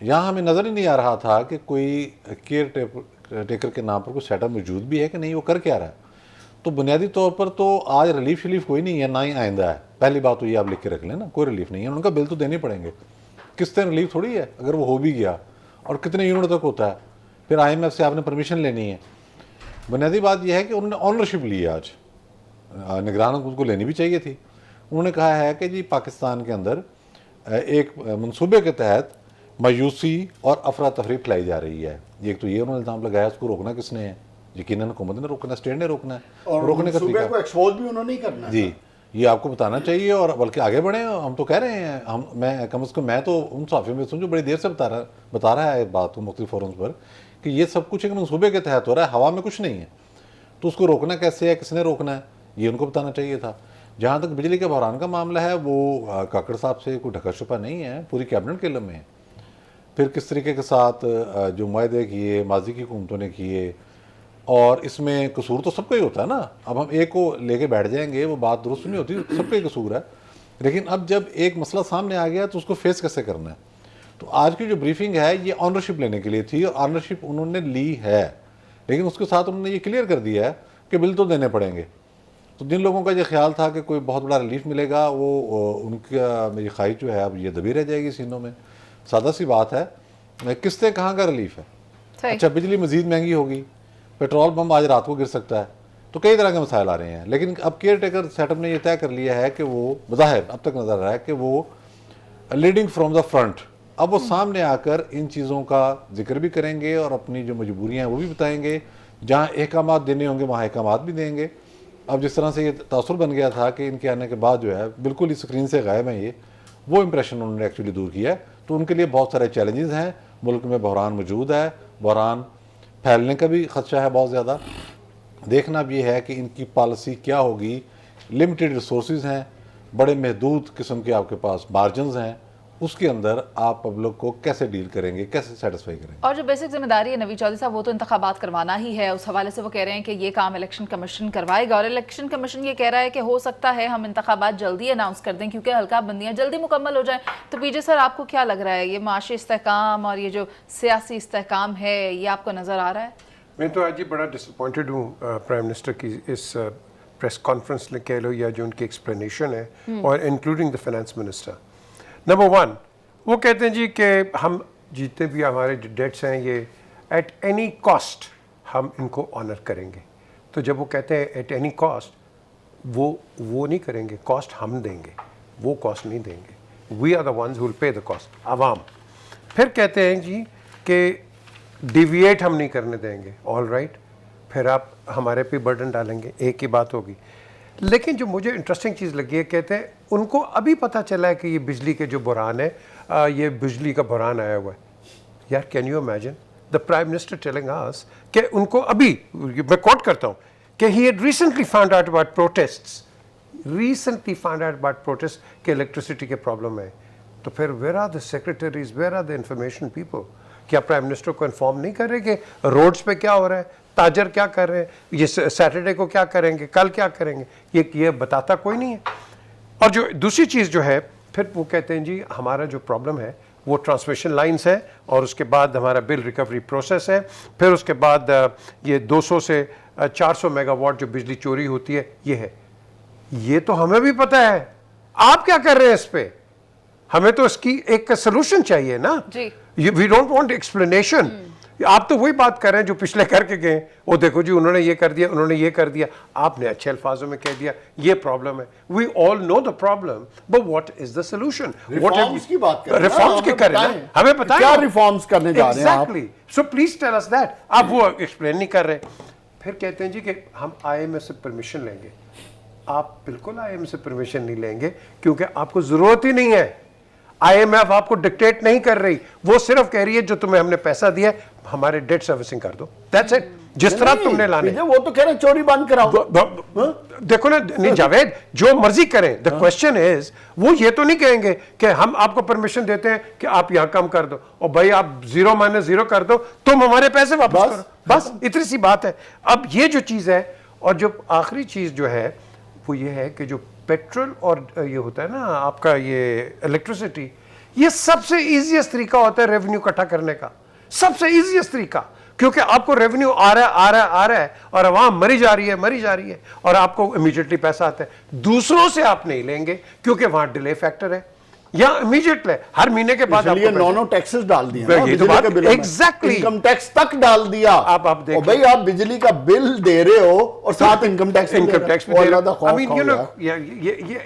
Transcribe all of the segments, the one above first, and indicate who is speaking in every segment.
Speaker 1: یہاں ہمیں نظر ہی نہیں آ رہا تھا کہ کوئی کیئر ٹیکر کے نام پر کوئی سیٹ اپ موجود بھی ہے کہ نہیں، وہ کر کے آ رہا ہے. تو بنیادی طور پر تو آج ریلیف شلیف کوئی نہیں ہے، نہ ہی آئندہ ہے. پہلی بات تو یہ آپ لکھ کے رکھ لیں نا، کوئی ریلیف نہیں ہے. ان کا بل تو دینے پڑیں گے. قسطیں ریلیف تھوڑی ہے اگر وہ ہو بھی گیا، اور کتنے یونٹ تک ہوتا ہے. پھر آئی ایم ایف سے آپ نے پرمیشن لینی ہے. بنیادی بات یہ ہے کہ انہوں نے آنرشپ لی ہے. آج نگران حکومت کو لینی بھی چاہیے تھی. انہوں نے کہا ہے کہ جی پاکستان کے اندر ایک منصوبے کے تحت مایوسی اور افراتفری پھیلائی جا رہی ہے. ایک تو یہ انہوں نے الزام لگایا، اس کو روکنا کس نے ہے؟ یقیناً حکومت نے روکنا ہے، اسٹیٹ نے روکنا ہے.
Speaker 2: اور
Speaker 1: روکنے کا
Speaker 2: منصوبے
Speaker 1: طریقہ
Speaker 2: کو ایکسپوز بھی انہوں نے ہی کرنا ہے.
Speaker 1: جی یہ آپ کو بتانا چاہیے، اور بلکہ آگے بڑھیں. ہم تو کہہ رہے ہیں، میں کم از کم میں تو ان صحافیوں میں سن جو بڑی دیر سے بتا رہا ہے بات کو مختلف فورمز پر کہ یہ سب کچھ ایک منصوبے کے تحت ہو رہا ہے، ہوا میں کچھ نہیں ہے. تو اس کو روکنا کیسے ہے، کس نے روکنا ہے، یہ ان کو بتانا چاہیے تھا. جہاں تک بجلی کے بحران کا معاملہ ہے، وہ کاکڑ صاحب سے کوئی ڈھکا چھپا نہیں ہے، پوری کیبنٹ کے علم میں ہے. پھر کس طریقے کے ساتھ جو معاہدے کیے ماضی کی حکومتوں نے کیے، اور اس میں قصور تو سب کا ہی ہوتا ہے نا. اب ہم ایک کو لے کے بیٹھ جائیں گے، وہ بات درست نہیں ہوتی، سب کا ہی قصور ہے. لیکن اب جب ایک مسئلہ سامنے آ گیا تو اس کو فیس کیسے کرنا ہے. تو آج کی جو بریفنگ ہے یہ آنرشپ لینے کے لیے تھی، اور آنرشپ انہوں نے لی ہے. لیکن اس کے ساتھ انہوں نے یہ کلیئر کر دیا ہے کہ بل تو دینے پڑیں گے. تو جن لوگوں کا یہ خیال تھا کہ کوئی بہت بڑا ریلیف ملے گا، وہ ان کا میری خواہش جو ہے اب یہ دبی رہ جائے گی سینوں میں. سادہ سی بات ہے، قسطیں کہاں کا ریلیف ہے. اچھا بجلی مزید مہنگی ہوگی، پیٹرول پمپ آج رات کو گر سکتا ہے. تو کئی طرح کے مسائل آ رہے ہیں. لیکن اب کیئر ٹیکر سیٹ اپ نے یہ طے کر لیا ہے کہ وہ بظاہر اب تک نظر رہا ہے کہ وہ لیڈنگ فرام دا فرنٹ. اب وہ سامنے آ کر ان چیزوں کا ذکر بھی کریں گے، اور اپنی جو مجبوریاں ہیں وہ بھی بتائیں گے. جہاں احکامات دینے ہوں گے وہاں احکامات بھی دیں گے. اب جس طرح سے یہ تاثر بن گیا تھا کہ ان کے آنے کے بعد جو ہے بالکل اس اسکرین سے غائب ہیں، وہ امپریشن انہوں نے ایکچولی دور کیا ہے. تو ان کے لیے بہت سارے چیلنجز ہیں. ملک میں بحران موجود ہے، بحران پھیلنے کا بھی خدشہ ہے بہت زیادہ. دیکھنا بھی یہ ہے کہ ان کی پالیسی کیا ہوگی. لمیٹڈ ریسورسز ہیں، بڑے محدود قسم کے آپ کے پاس مارجنز ہیں. اس کے اندر آپ پبلک کو کیسے ڈیل کریں گے، کیسے سیٹسفائی کریں گے.
Speaker 3: اور جو بیسک ذمہ داری ہے نوید چودھری صاحب، وہ تو انتخابات کروانا ہی ہے. اس حوالے سے وہ کہہ رہے ہیں کہ یہ کام الیکشن کمیشن کروائے گا، اور الیکشن کمیشن یہ کہہ رہا ہے کہ ہو سکتا ہے ہم انتخابات جلدی اناؤنس کر دیں کیونکہ حلقہ بندیاں جلدی مکمل ہو جائیں. تو پی جے سر آپ کو کیا لگ رہا ہے، یہ معاشی استحکام اور یہ جو سیاسی استحکام ہے یہ آپ کو نظر آ رہا ہے؟
Speaker 4: میں تو آج ہی بڑا ڈس اپوائنٹڈ ہوں پرائم منسٹر کی اس پریس کانفرنس میں کہہ لو یا جو ان کی ایکسپلینیشن ہے، اور including the finance minister. Number one, وہ کہتے ہیں جی کہ ہم جتنے بھی ہمارے ڈیٹس ہیں یہ ایٹ اینی کاسٹ ہم ان کو آنر کریں گے. تو جب وہ کہتے ہیں ایٹ اینی کاسٹ، وہ نہیں کریں گے، کاسٹ ہم دیں گے، وہ کاسٹ نہیں دیں گے. We are the ones who will pay the cost, عوام. پھر کہتے ہیں جی کہ ڈیویٹ ہم نہیں کرنے دیں گے. آل رائٹ، پھر آپ ہمارے پہ برڈن ڈالیں گے، ایک ہی بات ہوگی. لیکن جو مجھے انٹرسٹنگ چیز لگی ہے، کہتے ہیں ان کو ابھی پتہ چلا ہے کہ یہ بجلی کے جو بحران ہے، یہ بجلی کا بحران آیا ہوا ہے. یار can you imagine the prime minister telling us کہ ان کو ابھی، میں کوٹ کرتا ہوں کہ he had recently found out about protests, کہ الیکٹریسٹی کے پرابلم ہے. تو پھر where are the secretaries, where are the information people? کیا پرائم منسٹر کو انفارم نہیں کر رہے کہ روڈز پہ کیا ہو رہا ہے، تاجر کیا کر رہے ہیں، یہ سیٹرڈے کو کیا کریں گے، کل کیا کریں گے؟ یہ بتاتا کوئی نہیں ہے. اور جو دوسری چیز جو ہے، پھر وہ کہتے ہیں جی ہمارا جو پرابلم ہے وہ ٹرانسمیشن لائنز ہے، اور اس کے بعد ہمارا بل ریکوری پروسیس ہے. پھر اس کے بعد یہ 200 سے 400 میگا واٹ جو بجلی چوری ہوتی ہے یہ ہے. یہ تو ہمیں بھی پتہ ہے، آپ کیا کر رہے ہیں اس پہ؟ ہمیں تو اس کی ایک سلوشن چاہیے نا. We don't want explanation. آپ تو وہی بات کر رہے ہیں جو پچھلے کر کے گئے. وہ دیکھو جی انہوں نے یہ کر دیا، انہوں نے یہ کر دیا. آپ نے اچھے الفاظوں میں کہہ دیا یہ پرابلم ہے. We all know the problem, but what is the solution?
Speaker 2: Reforms کی بات کریں،
Speaker 4: ریفارمز کے کریں، ہمیں بتائیں
Speaker 2: کیا ریفارمز کرنے جا رہے ہیں آپ.
Speaker 4: Exactly. So please tell us that. آپ وہ ایکسپلین نہیں کر رہے. پھر کہتے ہیں جی کہ ہم آئی ایم ایف سے پرمیشن لیں گے. آپ بالکل آئی ایم ایف سے پرمیشن نہیں لیں گے کیونکہ آپ کو ضرورت ہی نہیں ہے. آئی ایم ایف آپ کو ڈکٹیٹ نہیں کر رہی، وہ صرف کہہ رہی ہے جو تمہیں ہم نے پیسہ دیا ہے ہمارے ڈیٹ سروسنگ کر دو. That's it. جس طرح تم نے لانے،
Speaker 2: وہ تو کہہ رہے ہیں چوری بند کراؤ.
Speaker 4: دیکھو نا، نہیں جاوید، جو مرضی کریں. دا کوشچن از، وہ یہ تو نہیں کہیں گے کہ ہم آپ کو پرمیشن دیتے ہیں کہ آپ یہاں کم کر دو، اور بھائی آپ 0-0 کر دو، تم ہمارے پیسے واپس کرو. بس اتنی سی بات ہے. اب یہ جو چیز ہے، اور جو آخری چیز جو ہے وہ یہ ہے کہ جو پیٹرول اور یہ ہوتا ہے نا آپ کا یہ الیکٹریسٹی، یہ سب سے ایزیسٹ طریقہ ہوتا ہے ریونیو اکٹھا کرنے کا, سب سے ایزیسٹ طریقہ, کیونکہ آپ کو ریونیو آ رہا ہے اور عوام مری جا رہی ہے اور آپ کو امیجیٹلی پیسہ آتا ہے. دوسروں سے آپ نہیں لیں گے کیونکہ وہاں ڈیلے فیکٹر ہے, یا امیجیٹ لے ہر مہینے کے بعد
Speaker 2: نو ٹیکسز ڈال دیا,
Speaker 4: ایگزیکٹلی
Speaker 2: انکم ٹیکس تک ڈال دیا.
Speaker 4: آپ دیکھ
Speaker 2: بھائی آپ بجلی کا بل دے رہے ہو اور ساتھ انکم ٹیکس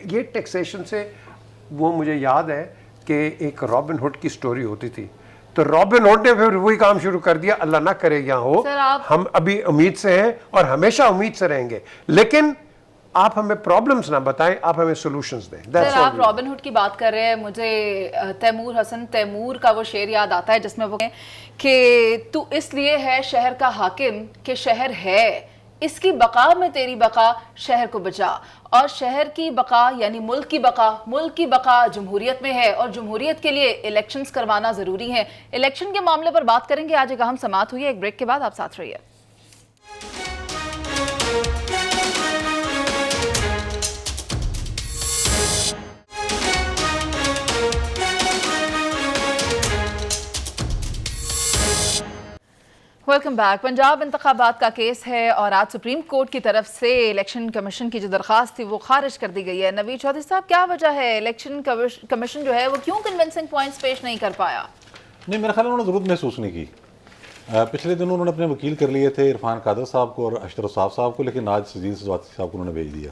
Speaker 4: یہ ٹیکسیشن سے وہ مجھے یاد ہے کہ ایک رابن ہوڈ کی سٹوری ہوتی تھی, تو رابن ہوڈ نے پھر وہی کام شروع کر دیا, اللہ نہ کرے یہاں ہو. ہم ابھی امید سے ہیں اور ہمیشہ امید سے رہیں گے, لیکن آپ ہمیں پرابلمز نہ بتائیں, آپ ہمیں سولوشنز دیں.
Speaker 3: سر آپ رابن ہوڈ کی بات کر رہے ہیں, مجھے تیمور حسن تیمور کا وہ شعر یاد آتا ہے جس میں وہ کہیں کہ تو اس لیے ہے شہر کا حاکم کہ شہر ہے, اس کی بقا میں تیری بقا شہر کو بچا, اور شہر کی بقا یعنی ملک کی بقا جمہوریت میں ہے, اور جمہوریت کے لیے الیکشنز کروانا ضروری ہے. الیکشن کے معاملے پر بات کریں گے, آج ایک اہم سماعت ہوئی ہے, ایک بریک کے بعد آپ ساتھ رہیے. Welcome back. پنجاب انتخابات کا کیس ہے اور آج سپریم کورٹ کی طرف سے الیکشن کمیشن کی جو درخواست تھی وہ خارج کر دی گئی ہے. نوید چودھری صاحب, کیا وجہ ہے الیکشن کمیشن جو ہے وہ کیوں کنونسنگ پوائنٹس پیش نہیں کر پایا؟
Speaker 1: نہیں, میرا خیال ہے انہوں نے ضرورت محسوس نہیں کی. پچھلے دنوں انہوں نے اپنے وکیل کر لیے تھے عرفان قادر صاحب کو اور اشتر صاحب کو, لیکن آج سجید سجواتی صاحب کو انہوں نے بھیج دیا.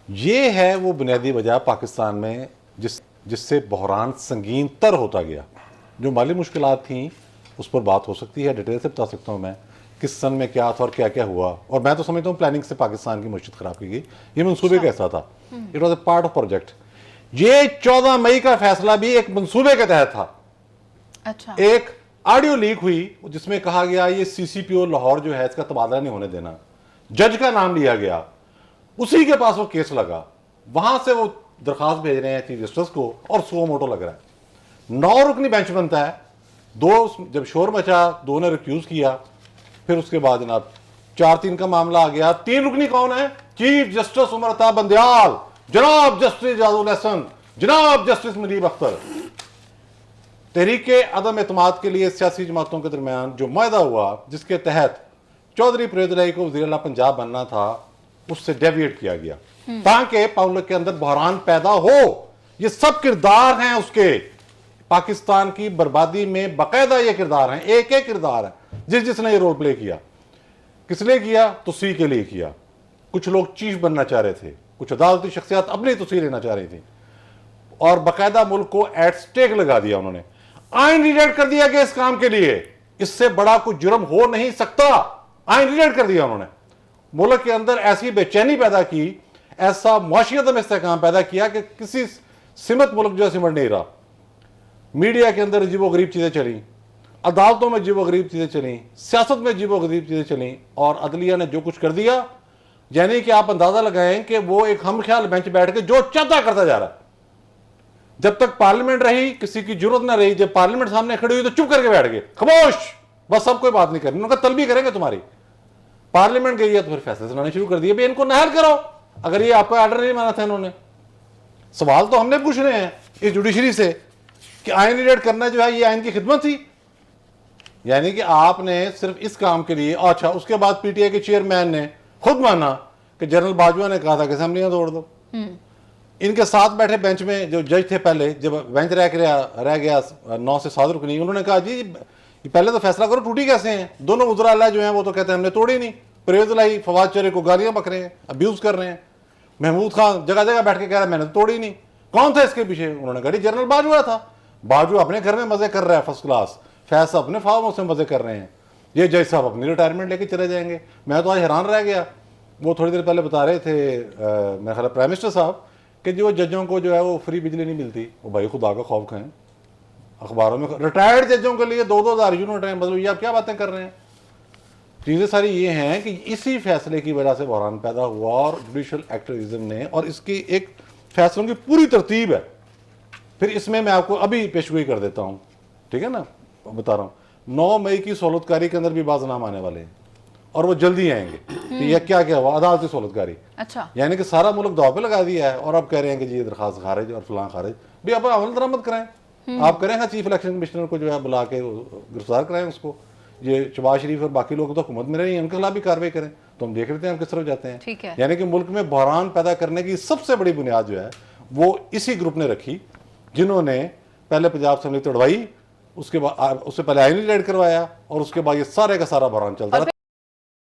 Speaker 1: یہ ہے وہ بنیادی وجہ پاکستان میں جس سے بحران سنگین تر ہوتا گیا. جو مالی مشکلات تھیں اس پر بات ہو سکتی ہے, ڈیٹیل سے بتا سکتا ہوں میں کس سن میں کیا تھا اور کیا کیا ہوا, اور میں تو سمجھتا ہوں پلاننگ سے پاکستان کی معیشت خراب کی گئی. یہ منصوبے کا حصہ تھا, it was a part of project. یہ 14 مئی کا فیصلہ بھی ایک منصوبے کے تحت تھا.
Speaker 3: اچھا,
Speaker 1: ایک آڈیو لیک ہوئی جس میں کہا گیا یہ سی سی پی او لاہور جو ہے اس کا تبادلہ نہیں ہونے دینا, جج کا نام لیا گیا, اسی کے پاس وہ کیس لگا, وہاں سے وہ درخواست بھیج رہے ہیں چیف جسٹس کو اور سو موٹو لگ رہا ہے. 9 رکنی بینچ بنتا ہے, 2 جب شور مچا 2 نے ریکیوز کیا, پھر اس کے بعد جناب 4-3 کا معاملہ آ گیا. 3 رکنی کون ہے؟ چیف جسٹس عمر عطا بندیال, جناب جسٹس اعجاز الحسن, جناب جسٹس منیب اختر. تحریک عدم اعتماد کے لیے سیاسی جماعتوں کے درمیان جو معاہدہ ہوا جس کے تحت چودھری پرویز الہی کو وزیر اعلیٰ پنجاب بننا تھا, اس سے ڈیویٹ کیا گیا تاکہ پبلک کے اندر بحران پیدا ہو. یہ سب کردار ہیں اس کے, پاکستان کی بربادی میں باقاعدہ یہ کردار ہیں, ایک کردار ہے جس نے یہ رول پلے کیا. کس لیے کیا؟ توسیع کے لیے کیا. کچھ لوگ چیف بننا چاہ رہے تھے, کچھ عدالتی شخصیات اپنی توسیع لینا چاہ رہی تھی, اور باقاعدہ ملک کو ایٹ سٹیک لگا دیا انہوں نے. آئین ریڈیٹ کر دیا کہ اس کام کے لیے اس سے بڑا کوئی جرم ہو نہیں سکتا. آئین ریڈیٹ کر دیا انہوں نے. ملک کے اندر ایسی بے چینی پیدا کی, ایسا معاشی عدم استحکام پیدا کیا کہ کسی سمت ملک جو ہے سمٹ نہیں رہا. میڈیا کے اندر عجیب و غریب چیزیں چلیں, عدالتوں میں عجیب و غریب چیزیں چلیں, سیاست میں عجیب و غریب چیزیں چلیں, اور عدلیہ نے جو کچھ کر دیا, یعنی کہ آپ اندازہ لگائیں کہ وہ ایک ہم خیال بینچ بیٹھ کے جو چاہتا کرتا جا رہا ہے. جب تک پارلیمنٹ رہی کسی کی ضرورت نہ رہی, جب پارلیمنٹ سامنے کھڑی ہوئی تو چپ کر کے بیٹھ گئے, خاموش, بس سب کوئی بات نہیں کرنی. انہوں نے کہا طلبی کریں گے تمہاری. پارلیمنٹ گئی ہے تو پھر فیصلے سنانے شروع کر دیے, بھئی ان کو نہل کرو. اگر یہ آپ کا آرڈر نہیں مانا تھا انہوں نے, سوال تو ہم نے پوچھنے ہیں اس جوڈیشری سے کہ آئین ریڈیٹ کرنا جو ہے یہ آئین کی خدمت تھی, یعنی کہ آپ نے صرف اس کام کے لیے. اچھا, اس کے بعد پی ٹی آئی کے چیئرمین نے خود مانا کہ جنرل باجوہ نے کہا تھا کہ اسمبلیاں توڑ دو. ان کے ساتھ بیٹھے بینچ میں جو جج تھے پہلے, جب بینچ رہ گیا 9 سے 7 رکنی, انہوں نے کہا جی پہلے تو فیصلہ کرو ٹوٹی کیسے ہیں. دونوں وزراء اعلیٰ جو ہیں وہ تو کہتے ہیں ہم نے توڑی نہیں. پرویز الہی فواد چہرے کو گالیاں بک رہے ہیں, ابیوز کر رہے ہیں. محمود خان جگہ جگہ بیٹھ کے کہہ رہا ہے میں نے تو توڑی نہیں. کون تھا اس کے پیچھے؟ انہوں نے کہا جی جنرل باجوہ تھا. باجوہ اپنے گھر میں مزے کر رہا ہے فرسٹ کلاس, فیض صاحب اپنے فارم ہاؤس میں مزے کر رہے ہیں, یہ جج صاحب اپنی ریٹائرمنٹ لے کے چلے جائیں گے. میں تو آج حیران رہ گیا, وہ تھوڑی دیر پہلے بتا رہے تھے میرا خیال ہے پرائم منسٹر صاحب کہ جو ججوں کو جو ہے وہ فری بجلی نہیں ملتی. وہ بھائی خدا کا خوف کھائیں, اخباروں میں ریٹائرڈ ججوں کے لیے 2,000 یونٹ ہیں. مطلب یہ آپ کیا باتیں کر رہے ہیں؟ چیزیں ساری یہ ہیں کہ اسی فیصلے کی وجہ سے بحران پیدا ہوا, اور جوڈیشل ایکٹیویزم نے, اور اس کی ایک فیصلوں کی پوری ترتیب ہے. پھر اس میں آپ کو ابھی پیشگوئی کر دیتا ہوں, ٹھیک ہے نا, بتا رہا ہوں. 9 مئی کی سہولت کاری کے اندر بھی بعض نام آنے والے ہیں, اور وہ جلدی آئیں گے. کہ یہ کیا ہوا؟ عدالتی سہولت کاری.
Speaker 3: اچھا,
Speaker 1: یعنی کہ سارا ملک داؤ پہ لگا دیا ہے, اور اب کہہ رہے ہیں کہ جی یہ درخواست خارج اور فلاں خارج. بھی اب عمل درآمد کرائیں. آپ کریں گا چیف الیکشن کمشنر کو جو ہے بلا کے گرفتار کرائیں اس کو. یہ شہباز شریف اور باقی لوگ تو حکومت میں رہے ہیں, ان کے خلاف بھی کاروائی کریں, تو ہم دیکھ لیتے ہیں ہم کس طرف جاتے ہیں.
Speaker 3: ٹھیک ہے.
Speaker 1: یعنی کہ ملک میں بحران پیدا کرنے کی سب سے بڑی بنیاد جو ہے وہ اسی گروپ نے رکھی, جنہوں نے پہلے پنجاب اسمبلی توڑوائی, اس کے بعد اس سے پہلے آئین ریڈ کروایا, اور اس کے بعد یہ سارے کا سارا بحران چلتا رہا.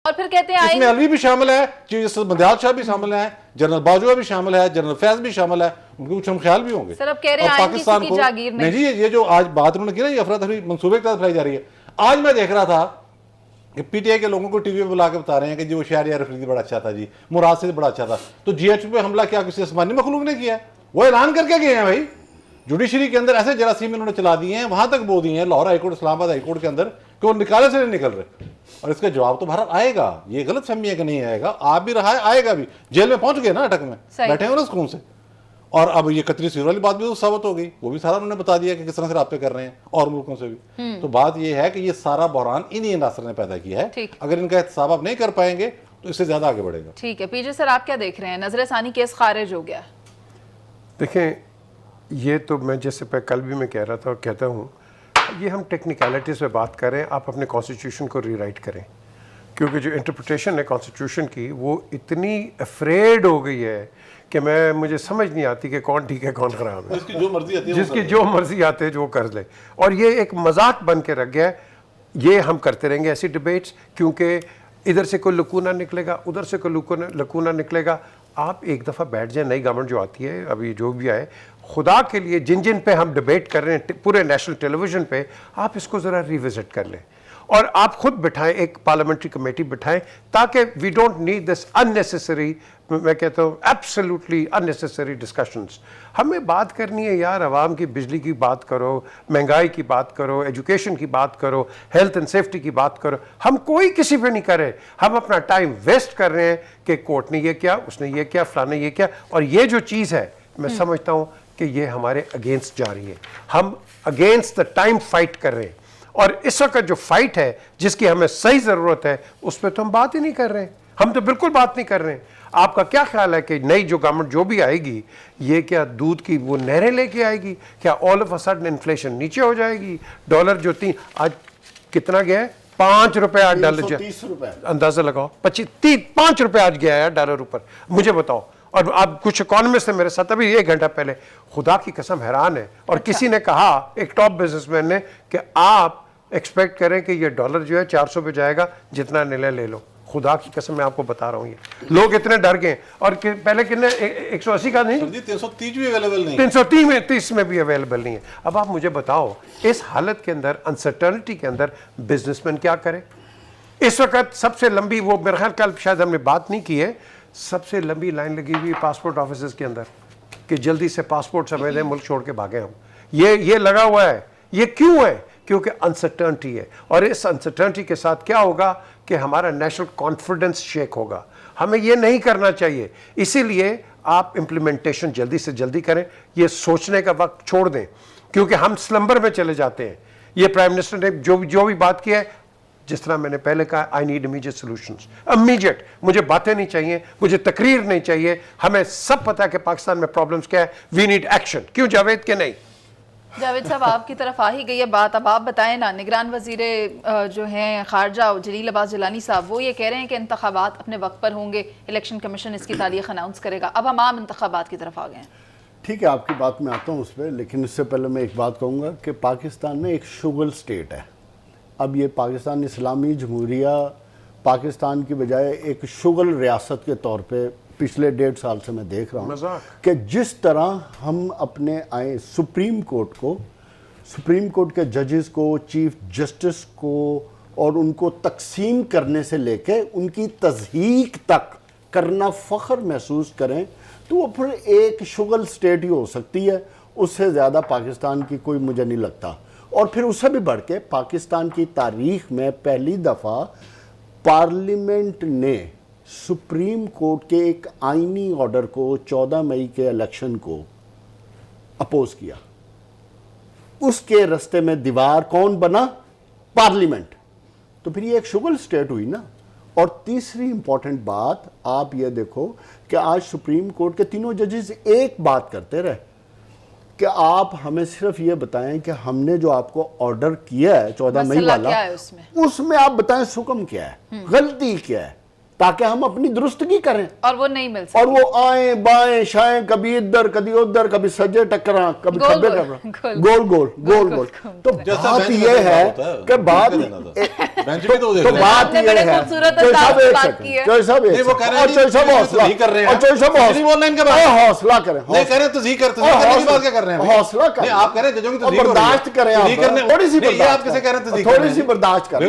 Speaker 3: اور پھر کہتے ہیں
Speaker 1: اس میں علوی بھی شامل ہے, چیف جسٹس بندیال شاہ بھی شامل ہیں, جنرل باجوہ بھی شامل ہے, جنرل فیض بھی شامل ہے, ان کے کچھ ہم خیال بھی ہوں گے.
Speaker 3: سر اب کہہ رہے ہیں آئین کسی کی جاگیر
Speaker 1: نہیں جی, یہ جو آج بات انہوں نے کی نا, یہ افراتفری منصوبے کے تحت پھیلائی جا رہی ہے. آج میں دیکھ رہا تھا کہ پی ٹی آئی کے لوگوں کو ٹی وی پہ بلا کے بتا رہے ہیں کہ جی وہ شہریار افریدی بڑا اچھا تھا, جی مراد سے بڑا اچھا تھا. تو جی ایچ پہ حملہ کیا کسی آسمانی مخلوق نے کیا ہے؟ وہ اعلان کر کے گئے ہیں بھائی. جوڈیشری کے اندر ایسے جراثیم انہوں نے چلا دیے ہیں, وہاں تک بو دیے ہیں لاہور ہائی کورٹ, اسلام آباد ہائی کورٹ کے اندر, کہ وہ نکالے سے نہیں نکل رہے. اور اس کا جواب تو بہرحال آئے گا. یہ غلط فہمی ہے کہ نہیں آئے گا, آپ بھی رہا ہے, آئے گا بھی. جیل میں پہنچ گئے نا اٹک میں, بیٹھے ہیں نا سکون سے. اور اب یہ قطری سیر والی بات بھی تو ثابت ہو گئی, وہ بھی سارا انہوں نے بتا دیا کہ کس طرح سے رابطے کر رہے ہیں اور ملکوں سے بھی. تو بات یہ ہے کہ یہ سارا بحران انہی عناصر نے پیدا کیا ہے. اگر ان کا احتساب آپ نہیں کر پائیں گے تو اس سے زیادہ آگے بڑھے گا.
Speaker 3: ٹھیک ہے. پی جے سر آپ کیا دیکھ رہے ہیں؟ نظر ثانی کیس خارج ہو گیا.
Speaker 4: دیکھیں, یہ تو میں جیسے کل بھی میں کہہ رہا تھا اور کہتا ہوں, یہ ہم ٹیکنیکلٹیز پہ بات کریں, آپ اپنے کانسٹیٹیوشن کو ری رائٹ کریں, کیونکہ جو انٹرپریٹیشن ہے کانسٹیٹیوشن کی وہ اتنی افریڈ ہو گئی ہے کہ مجھے سمجھ نہیں آتی کہ کون ٹھیک ہے کون خراب ہے.
Speaker 1: جس کی جو مرضی آتی ہے,
Speaker 4: جس کی جو مرضی آتے جو کر لے. اور یہ ایک مذاق بن کے رکھ گیا ہے. یہ ہم کرتے رہیں گے ایسی ڈبیٹس, کیونکہ ادھر سے کوئی لکونہ نکلے گا, ادھر سے کوئی لکونہ نکلے گا. آپ ایک دفعہ بیٹھ جائیں, نئی گورنمنٹ جو آتی ہے ابھی جو بھی آئے, خدا کے لیے جن پہ ہم ڈبیٹ کر رہے ہیں پورے نیشنل ٹیلی ویژن پہ, آپ اس کو ذرا ریوزٹ کر لیں, اور آپ خود بٹھائیں, ایک پارلیمنٹری کمیٹی بٹھائیں, تاکہ we don't need this unnecessary, میں کہتا ہوں ایبسلیوٹلی اننیسیسری ڈسکشنز. ہمیں بات کرنی ہے یار, عوام کی بجلی کی بات کرو, مہنگائی کی بات کرو, ایجوکیشن کی بات کرو, ہیلتھ اینڈ سیفٹی کی بات کرو. ہم کوئی کسی پہ نہیں کر رہے, ہم اپنا ٹائم ویسٹ کر رہے ہیں کہ کورٹ نے یہ کیا, اس نے یہ کیا, فلاں نے یہ کیا. اور یہ جو چیز ہے میں سمجھتا ہوں کہ یہ ہمارے اگینسٹ جا رہی ہے. ہم اگینسٹ دا ٹائم فائٹ کر رہے ہیں, اور اس وقت جو فائٹ ہے جس کی ہمیں صحیح ضرورت ہے اس پہ تو ہم بات ہی نہیں کر رہے ہیں. ہم تو بالکل بات نہیں کر رہے ہیں. آپ کا کیا خیال ہے کہ نئی جو گورنمنٹ جو بھی آئے گی, یہ کیا دودھ کی وہ نہریں لے کے آئے گی؟ کیا all of a sudden inflation نیچے ہو جائے گی؟ ڈالر جو آج کتنا گیا ہے, 5 روپے آج ڈالر,
Speaker 2: 330 روپے,
Speaker 4: اندازہ لگاؤ, 5 روپے آج گیا ہے ڈالر اوپر. مجھے بتاؤ, اور آپ کچھ اکانومسٹ ہیں میرے ساتھ ابھی 1 گھنٹہ پہلے, خدا کی قسم حیران ہے. اور کسی نے کہا, ایک ٹاپ بزنس مین نے, کہ آپ ایکسپیکٹ کریں کہ یہ ڈالر جو ہے 400 پہ جائے گا, جتنا لے لو. خدا کی قسم میں آپ کو بتا رہا ہوں, یہ لوگ اتنے ڈر گئے. اور پہلے کتنے 180 کا نہیں,
Speaker 1: 330 بھی اویلیبل نہیں,
Speaker 4: 330 میں بھی اویلیبل نہیں ہے. اب آپ مجھے بتاؤ, اس حالت کے اندر, انسرٹنٹی کے اندر, بزنس مین کیا کرے؟ اس وقت سب سے لمبی, وہ میرے خیال کل شاید ہم نے بات نہیں کی ہے, سب سے لمبی لائن لگی ہوئی پاسپورٹ آفیسز کے اندر کہ جلدی سے پاسپورٹ سمجھ دیں, ملک چھوڑ کے بھاگیں ہم. یہ لگا ہوا ہے. یہ کیوں ہے؟ کیونکہ انسرٹنٹی ہے. اور اس انسرٹنٹی کے ساتھ کیا ہوگا کہ ہمارا نیشنل کانفیڈنس شیک ہوگا. ہمیں یہ نہیں کرنا چاہیے. اسی لیے آپ امپلیمنٹیشن جلدی سے جلدی کریں. یہ سوچنے کا وقت چھوڑ دیں, کیونکہ ہم سلمبر میں چلے جاتے ہیں. یہ پرائم منسٹر نے جو بھی بات کی ہے, جس طرح میں نے پہلے کہا, I need immediate solutions. Immediate. مجھے باتیں نہیں چاہیے, مجھے تقریر نہیں چاہیے. ہمیں سب پتہ ہے کہ پاکستان میں پرابلمز کیا ہے. We need action. کیوں جاوید کے نہیں؟
Speaker 3: جاوید صاحب آپ کی طرف آ ہی گئی ہے بات, اب آپ بتائیں نا. نگران وزیر جو ہیں خارجہ جلیل عباس جیلانی صاحب, وہ یہ کہہ رہے ہیں کہ انتخابات اپنے وقت پر ہوں گے, الیکشن کمیشن اس کی تاریخ اناؤنس کرے گا. اب ہم عام انتخابات کی طرف آ گئے ہیں.
Speaker 2: ٹھیک ہے, آپ کی بات میں آتا ہوں اس پہ, لیکن اس سے پہلے میں ایک بات کہوں گا کہ پاکستان میں ایک شغل سٹیٹ ہے. اب یہ پاکستان اسلامی جمہوریہ پاکستان کی بجائے ایک شغل ریاست کے طور پہ پچھلے 1.5 سال سے میں دیکھ رہا ہوں کہ جس طرح ہم اپنے سپریم کورٹ کے ججز کو, چیف جسٹس کو, اور ان کو تقسیم کرنے سے لے کے ان کی تضحیق تک کرنا فخر محسوس کریں, تو وہ پھر ایک شغل سٹیٹ ہی ہو سکتی ہے. اس سے زیادہ پاکستان کی کوئی مجھے نہیں لگتا. اور پھر اس سے بھی بڑھ کے پاکستان کی تاریخ میں پہلی دفعہ پارلیمنٹ نے سپریم کورٹ کے ایک آئینی آرڈر کو 14 مئی کے الیکشن کو اپوز کیا. اس کے رستے میں دیوار کون بنا؟ پارلیمنٹ. تو پھر یہ ایک شغل سٹیٹ ہوئی نا. اور تیسری امپورٹنٹ بات آپ یہ دیکھو کہ آج سپریم کورٹ کے تینوں ججز ایک بات کرتے رہے کہ آپ ہمیں صرف یہ بتائیں کہ ہم نے جو آپ کو آرڈر کیا ہے 14 مئی
Speaker 3: مسئلہ
Speaker 2: والا
Speaker 3: کیا ہے
Speaker 2: اس میں آپ بتائیں حکم کیا ہے، غلطی کیا ہے، تاکہ ہم اپنی درستگی کریں.
Speaker 3: اور وہ نہیں مل سکتا،
Speaker 2: اور وہ آئیں بائیں شائیں، کبھی ادھر کبھی ادھر، کبھی سجے ٹکراں، کبھی کھبے ٹکراں، گول گول گول گول. تو بات یہ ہے کہ بات تو بات یہ ہے چوہی صاحب ایک سیکنڈ، چوہی صاحب ایک سیکنڈ، اور چوہی صاحب حوصلہ، اور چوہی صاحب حوصلہ کریں، حوصلہ کریں،
Speaker 1: آپ کہہ رہے ہیں
Speaker 2: اور برداشت کریں، تھوڑی سی برداشت کریں،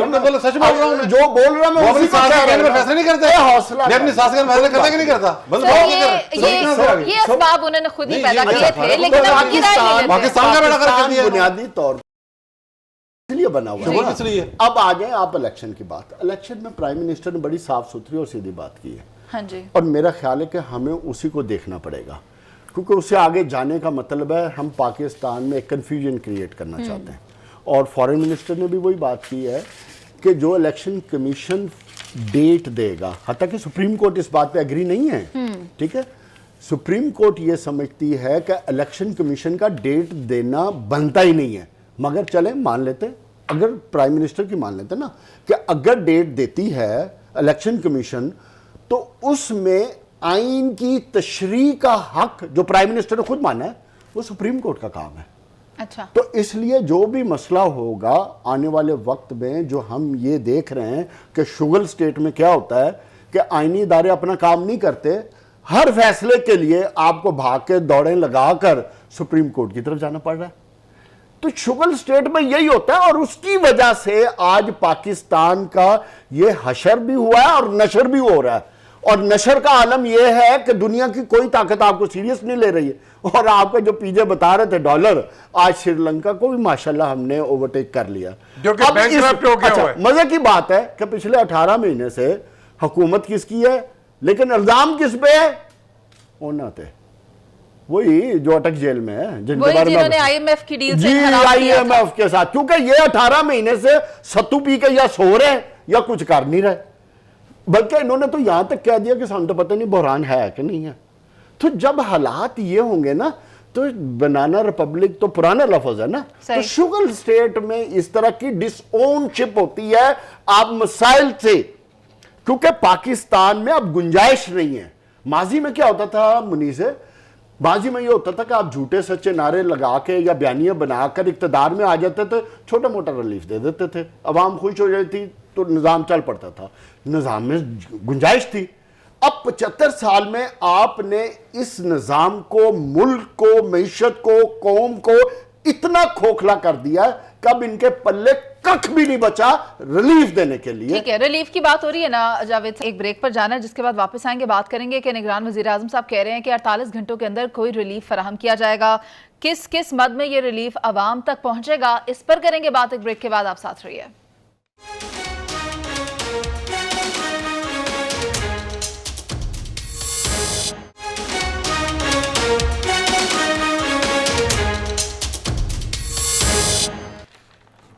Speaker 2: جو بول رہا میں اسی کو کہہ رہا ہوں.
Speaker 1: فیصلہ نہیں کرتا،
Speaker 2: حوصلہ
Speaker 1: میں اپنی ساس کا فیصلہ کرتا کہ نہیں کرتا؟
Speaker 3: یہ اسباب انہوں نے خود ہی پیدا کیے تھے، لیکن آپ کی رائے لے لیتے ہیں.
Speaker 1: پاکستان کا بیڑا غرق کر دیا
Speaker 2: بنیادی طور اس لیے بنا ہوا ہے. اب آ جائیں آپ الیکشن کی بات. الیکشن میں پرائم منسٹر نے بڑی صاف ستھری اور سیدھی بات کی ہے،
Speaker 3: ہاں جی،
Speaker 2: اور میرا خیال ہے کہ ہمیں اسی کو دیکھنا پڑے گا، کیونکہ اس سے آگے جانے کا مطلب ہے ہم پاکستان میں ایک کنفیوژن کریٹ کرنا چاہتے ہیں. اور فارن منسٹر نے بھی وہی بات کی ہے کہ جو الیکشن کمیشن ڈیٹ دے گا، حتیٰ کہ سپریم کورٹ اس بات پہ ایگری نہیں ہے، ٹھیک ہے، سپریم کورٹ یہ سمجھتی ہے کہ الیکشن کمیشن کا ڈیٹ دینا بنتا ہی نہیں ہے، مگر چلیں مان لیتے، اگر پرائم منسٹر کی مان لیتے نا کہ اگر ڈیٹ دیتی ہے الیکشن کمیشن تو اس میں آئین کی تشریح کا حق جو پرائم منسٹر نے خود مانا ہے وہ سپریم کورٹ کا کام ہے.
Speaker 3: اچھا،
Speaker 2: تو اس لیے جو بھی مسئلہ ہوگا آنے والے وقت میں، جو ہم یہ دیکھ رہے ہیں کہ شغل سٹیٹ میں کیا ہوتا ہے کہ آئینی ادارے اپنا کام نہیں کرتے، ہر فیصلے کے لیے آپ کو بھاگ کے دوڑیں لگا کر سپریم کورٹ کی طرف جانا پڑ رہا ہے. تو شغل سٹیٹ میں یہی ہوتا ہے، اور اس کی وجہ سے آج پاکستان کا یہ حشر بھی ہوا ہے اور نشر بھی ہو رہا ہے. اور نشر کا عالم یہ ہے کہ دنیا کی کوئی طاقت آپ کو سیریس نہیں لے رہی ہے. اور آپ کا جو پیجے بتا رہے تھے ڈالر، آج سری لنکا کو بھی ماشاءاللہ ہم نے اوورٹیک کر لیا،
Speaker 4: جو کہ بینکرپٹ ہو گیا ہوا ہے.
Speaker 2: مزے کی بات ہے کہ پچھلے 18 مہینے سے حکومت کس کی ہے، لیکن الزام کس پہ ہے؟ اونا تھے، وہی جو اٹک جیل میں ہے، جن کے بارے
Speaker 3: جنہوں نے آئی ایم ایف کی ڈیل سے
Speaker 2: جی
Speaker 3: خراب
Speaker 2: آئی
Speaker 3: کیا
Speaker 2: ایم
Speaker 3: تھا.
Speaker 2: ایف کے ساتھ، کیونکہ یہ 18 مہینے سے ستو پی کے یا سو رہے ہیں یا کچھ کر نہیں رہے، بلکہ انہوں نے تو یہاں تک کہہ دیا کہ سانو تو پتہ نہیں بحران ہے کہ نہیں ہے. تو جب حالات یہ ہوں گے نا تو بنانا ریپبلک تو پرانا لفظ ہے نا، تو شغل سٹیٹ میں اس طرح کی ڈس اونشپ ہوتی ہے آپ مسائل سے، کیونکہ پاکستان میں اب گنجائش نہیں ہے. ماضی میں کیا ہوتا تھا منیز، ماضی میں یہ ہوتا تھا کہ آپ جھوٹے سچے نعرے لگا کے یا بیانیاں بنا کر اقتدار میں آ جاتے تھے، چھوٹا موٹا ریلیف دے دیتے تھے، عوام خوش ہو جاتی تھی تو نظام چل پڑتا تھا، نظام میں گنجائش تھی. اب 75 سال میں آپ نے اس نظام کو، ملک کو، معیشت کو، قوم کو اتنا کھوکھلا کر دیا کہ اب ان کے پلے ککھ بھی نہیں بچا ریلیف دینے کے لیے.
Speaker 3: ٹھیک ہے، ریلیف کی بات ہو رہی ہے نا جاوید، ایک بریک پر جانا ہے، جس کے بعد واپس آئیں گے، بات کریں گے کہ نگران وزیر اعظم صاحب کہہ رہے ہیں کہ 48 گھنٹوں کے اندر کوئی ریلیف فراہم کیا جائے گا. کس کس مد میں یہ ریلیف عوام تک پہنچے گا، اس پر کریں گے بات ایک بریک کے بعد. آپ ساتھ رہیے.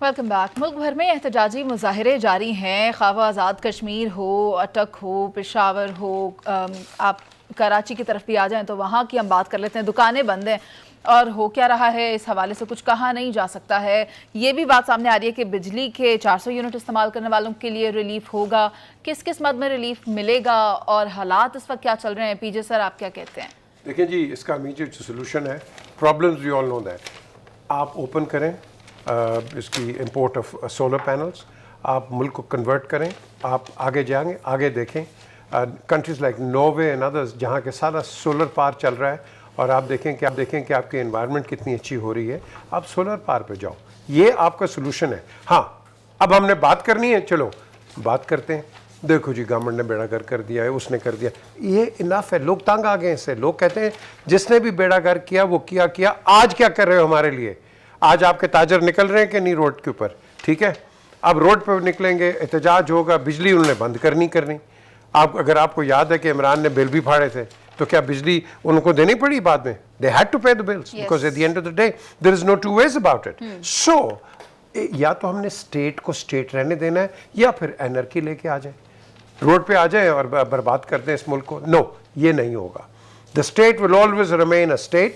Speaker 3: Welcome back. ملک بھر میں احتجاجی مظاہرے جاری ہیں، خواہ آزاد کشمیر ہو، اٹک ہو، پشاور ہو، آپ کراچی کی طرف بھی آ جائیں تو وہاں کی ہم بات کر لیتے ہیں. دکانیں بند ہیں اور ہو کیا رہا ہے اس حوالے سے کچھ کہا نہیں جا سکتا ہے. یہ بھی بات سامنے آ رہی ہے کہ بجلی کے 400 یونٹ استعمال کرنے والوں کے لیے ریلیف ہوگا. کس کس مد میں ریلیف ملے گا اور حالات اس وقت کیا چل رہے ہیں؟ پی جے سر آپ کیا کہتے ہیں؟
Speaker 4: دیکھیں جی، اس کا امیجیٹ سولوشن ہے، problems we all know that. آپ اوپن کریں اس کی امپورٹ آف سولر پینلز، آپ ملک کو کنورٹ کریں، آپ آگے جائیں گے، آگے دیکھیں countries like Norway and others جہاں کے سارا سولر پار چل رہا ہے، اور آپ دیکھیں کہ آپ کی انوائرمنٹ کتنی اچھی ہو رہی ہے. آپ سولر پار پہ جاؤ، یہ آپ کا سولوشن ہے. ہاں اب ہم نے بات کرنی ہے، چلو بات کرتے ہیں. دیکھو جی گورنمنٹ نے بیڑا گر کر دیا ہے، اس نے کر دیا، یہ انف ہے. لوگ تنگ آ گئے اس سے. لوگ کہتے ہیں جس نے بھی بیڑا گر کیا وہ کیا، آج کیا کر رہے ہو ہمارے لیے؟ آج آپ کے تاجر نکل رہے ہیں کہ نہیں روڈ کے اوپر؟ ٹھیک ہے، اب روڈ پہ نکلیں گے، احتجاج ہوگا. بجلی انہوں نے بند کرنی. اگر آپ کو یاد ہے کہ عمران نے بل بھی پھاڑے تھے، تو کیا بجلی ان کو دینی پڑی بعد میں؟ they had to pay the bills because at the end of the day there is no two ways about it. So یا تو ہم نے اسٹیٹ کو اسٹیٹ رہنے دینا ہے یا پھر اینرکی لے کے آ جائیں، روڈ پہ آ جائیں اور برباد کر دیں اس ملک کو. نو، یہ نہیں ہوگا. The state will always remain a state.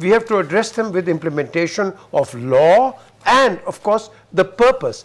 Speaker 4: we have to address them with implementation of law and of course the purpose.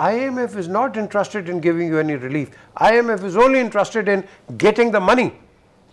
Speaker 4: IMF is not interested in giving you any relief. IMF is only interested in getting the money.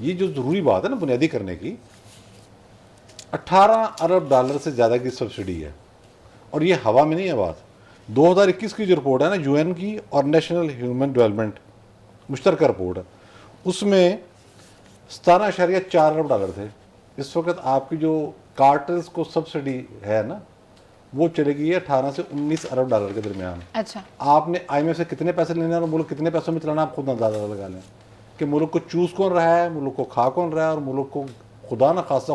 Speaker 1: یہ جو ضروری بات ہے نا بنیادی کرنے کی، 18 ارب dollar سے زیادہ کی سبسڈی ہے، اور یہ ہوا میں نہیں ہے بات. 2021 کی جو رپورٹ ہے نا یو این کی اور نیشنل ہیومن ڈیولپمنٹ مشترکہ رپورٹ ہے، اس میں 17.4 ارب ڈالر تھے. اس وقت آپ کی جو کارٹلز کو سبسڈی ہے نا وہ چلے گئی ہے 18 سے 19 ارب ڈالر کے درمیان.
Speaker 3: اچھا
Speaker 1: آپ نے آئی ایم ایف سے کتنے پیسے لینے ہیں اور ملک کتنے پیسوں میں چلانا، آپ خود اندازہ لگا لیں کہ ملک کو چوز کون رہا ہے، ملک کو کھا کون رہا ہے، اور ملک کو خدا نہ خاصہ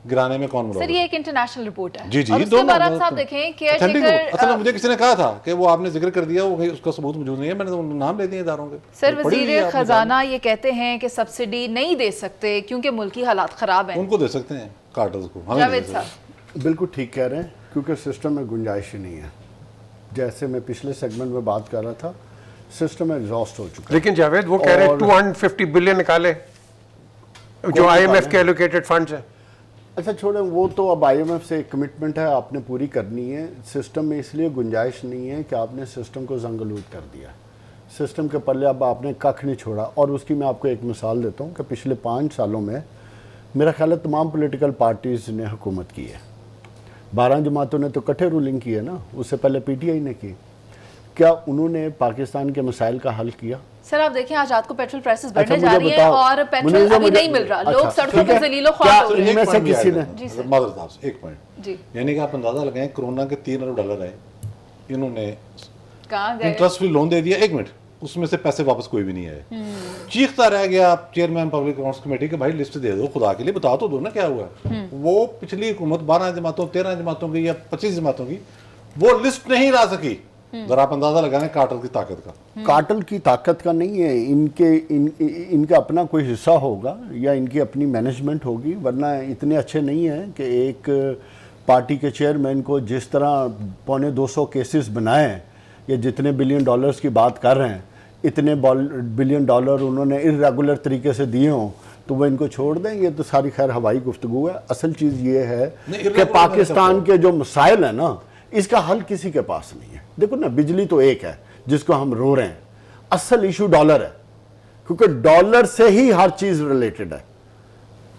Speaker 1: گرانے میں کون ملوث
Speaker 3: سر. یہ ایک انٹرنیشنل رپورٹ ہے.
Speaker 1: جی جی
Speaker 3: اور
Speaker 1: یہ
Speaker 3: اس کے
Speaker 1: دونوں
Speaker 3: بعد آپ دیکھیں کہ
Speaker 1: اصل میں مجھے کسی نے کہا تھا کہ وہ آپ نے ذکر کر دیا، وہ اس کا ثبوت موجود نہیں ہے، میں نے نام لے دیے اداروں کے.
Speaker 3: سر وزیر خزانہ یہ کہتے ہیں کہ سبسڈی نہیں دے سکتے کیونکہ ملکی حالات خراب ہیں.
Speaker 1: ان کو دے سکتے ہیں کارٹلز کو.
Speaker 3: جاوید صاحب
Speaker 2: بالکل ٹھیک کہہ رہے ہیں، کیونکہ سسٹم میں گنجائش ہی نہیں ہے. جیسے میں پچھلے سیگمنٹ میں بات کر رہا تھا، سسٹم ایگزاسٹ ہو چکا ہے.
Speaker 4: لیکن جاوید وہ کہہ رہے ہیں 250 بلین نکالے جو آئی ایم ایف کے ایلوکیٹڈ فنڈز ہیں.
Speaker 2: اچھا چھوڑیں، وہ تو اب آئی ایم ایف سے ایک کمٹمنٹ ہے، آپ نے پوری کرنی ہے. سسٹم میں اس لیے گنجائش نہیں ہے کہ آپ نے سسٹم کو زنگلود کر دیا. سسٹم کے پلے اب آپ نے ککھ نہیں چھوڑا. اور اس کی میں آپ کو ایک مثال دیتا ہوں کہ پچھلے 5 سالوں میں میرا خیال ہے تمام پولیٹیکل پارٹیز نے حکومت کی ہے. 12 جماعتوں نے تو کٹھے رولنگ کی ہے نا، اس سے پہلے پی ٹی آئی نے کی. کیا انہوں نے پاکستان کے مسائل کا حل کیا؟
Speaker 3: سر آپ دیکھیں آج رات کو پیٹرول پرائسز بڑھنے جا رہی ہیں اور پیٹرول ابھی نہیں مل رہا، لوگ سڑکوں پہ ذلیل و خوار ہو رہے ہیں.
Speaker 2: میں سے کسی نے
Speaker 1: معذرت آپ سے ایک پوائنٹ،
Speaker 3: جی
Speaker 1: یعنی کہ آپ اندازہ لگائیں کرونا کے 3 ارب ڈالر آئے، انہوں نے
Speaker 3: کہاں گئے؟
Speaker 1: انٹرسٹ فری لون دے دیا. 1 منٹ، اس میں سے پیسے واپس کوئی بھی نہیں آئے. چیختا رہ گیا چیئرمین پبلک اکاؤنٹس کمیٹی کہ بھائی لسٹ دے دو، خدا کے لیے بتا تو دو نا کیا ہوا. وہ پچھلی حکومت 12 جماعتوں 13 جماعتوں کی یا 25 جماعتوں کی وہ لسٹ نہیں لا سکی. ذرا آپ اندازہ لگائیں کارٹل کی طاقت کا.
Speaker 2: کارٹل کی طاقت کا نہیں ہے، ان کا اپنا کوئی حصہ ہوگا یا ان کی اپنی مینجمنٹ ہوگی، ورنہ اتنے اچھے نہیں ہیں کہ ایک پارٹی کے چیئرمین کو جس طرح 250 کیسز بنائے ہیں یا جتنے بلین ڈالرز کی بات کر رہے ہیں، اتنے بلین ڈالر انہوں نے ارریگولر طریقے سے دیے ہوں تو وہ ان کو چھوڑ دیں. یہ تو ساری خیر ہوائی گفتگو ہے. اصل چیز یہ ہے کہ پاکستان کے جو مسائل ہیں نا اس کا حل کسی کے پاس نہیں ہے. دیکھو نا، بجلی تو ایک ہے جس کو ہم رو رہے ہیں، اصل ایشو ڈالر ہے، کیونکہ ڈالر سے ہی ہر چیز ریلیٹڈ ہے.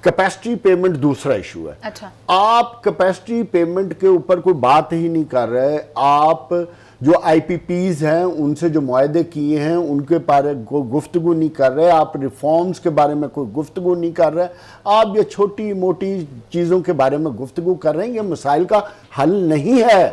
Speaker 2: کیپیسٹی پیمنٹ دوسرا ایشو ہے.
Speaker 3: اچھا
Speaker 2: آپ کیپیسٹی پیمنٹ کے اوپر کوئی بات ہی نہیں کر رہے. آپ جو آئی پی پیز ہیں ان سے جو معاہدے کیے ہیں ان کے بارے کوئی گفتگو نہیں کر رہے. آپ ریفارمز کے بارے میں کوئی گفتگو نہیں کر رہے. آپ یہ چھوٹی موٹی چیزوں کے بارے میں گفتگو کر رہے ہیں. یہ مسائل کا حل نہیں ہے.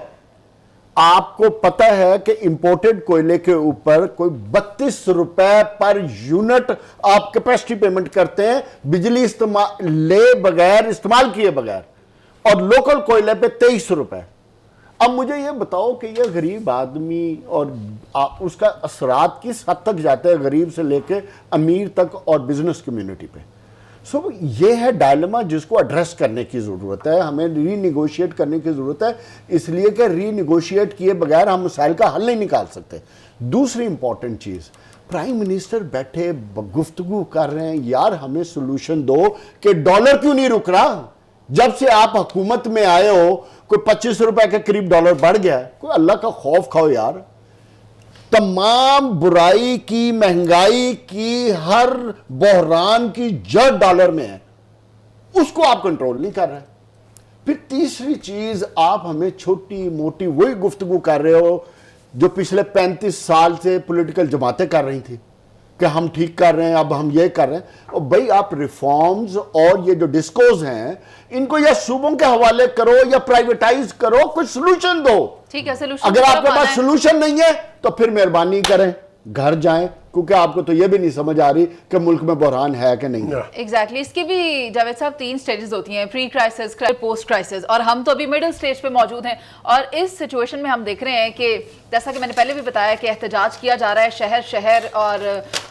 Speaker 2: آپ کو پتہ ہے کہ امپورٹڈ کوئلے کے اوپر کوئی 32 روپے پر یونٹ آپ کیپیسٹی پیمنٹ کرتے ہیں بجلی استعمال کیے بغیر، اور لوکل کوئلے پہ 23 روپے. اب مجھے یہ بتاؤ کہ یہ غریب آدمی اور اس کا اثرات کس حد تک جاتا ہے غریب سے لے کے امیر تک اور بزنس کمیونٹی پہ. سو یہ ہے ڈائلما جس کو ایڈریس کرنے کی ضرورت ہے. ہمیں ری نیگوشیٹ کرنے کی ضرورت ہے، اس لیے کہ ری نیگوشیٹ کیے بغیر ہم مسائل کا حل نہیں نکال سکتے. دوسری امپورٹنٹ چیز، پرائم منسٹر بیٹھے گفتگو کر رہے ہیں یار ہمیں سولوشن دو کہ ڈالر کیوں نہیں رک رہا. جب سے آپ حکومت میں آئے ہو کوئی 25 روپے کے قریب ڈالر بڑھ گیا ہے. کوئی اللہ کا خوف کھاؤ یار. تمام برائی کی، مہنگائی کی، ہر بحران کی جڑ ڈالر میں ہے، اس کو آپ کنٹرول نہیں کر رہے. پھر تیسری چیز، آپ ہمیں چھوٹی موٹی وہی گفتگو کر رہے ہو جو پچھلے 35 سال سے پولیٹیکل جماعتیں کر رہی تھیں کہ ہم ٹھیک کر رہے ہیں، اب ہم یہ کر رہے ہیں. اور بھائی آپ ریفارمز اور یہ جو ڈسکوز ہیں ان کو یا صوبوں کے حوالے کرو یا پرائیویٹائز کرو، کوئی سلوشن دو.
Speaker 3: ٹھیک ہے سلوشن.
Speaker 2: اگر آپ کے پاس سلوشن نہیں ہے تو پھر مہربانی کریں گھر جائیں، کیونکہ آپ کو تو یہ بھی نہیں سمجھ آ رہی کہ ملک میں بحران ہے کہ نہیں ہے.
Speaker 3: ایگزیکٹلی. اس کی بھی جاوید صاحب 3 سٹیجز ہوتی ہیں، پری کرائسس، پوسٹ کرائسس، اور ہم تو ابھی مڈل سٹیج پہ موجود ہیں. اور اس سچویشن میں ہم دیکھ رہے ہیں کہ جیسا کہ میں نے پہلے بھی بتایا کہ احتجاج کیا جا رہا ہے شہر شہر، اور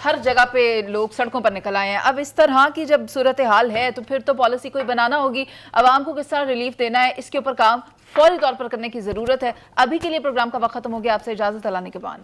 Speaker 3: ہر جگہ پہ لوگ سڑکوں پر نکل آئے ہیں. اب اس طرح کی جب صورتحال ہے تو پھر تو پالیسی کوئی بنانا ہوگی. عوام کو کس طرح ریلیف دینا ہے، اس کے اوپر کام فوری طور پر کرنے کی ضرورت ہے. ابھی کے لیے پروگرام کا وقت ختم ہو گیا. آپ سے اجازت علانے کے بعد.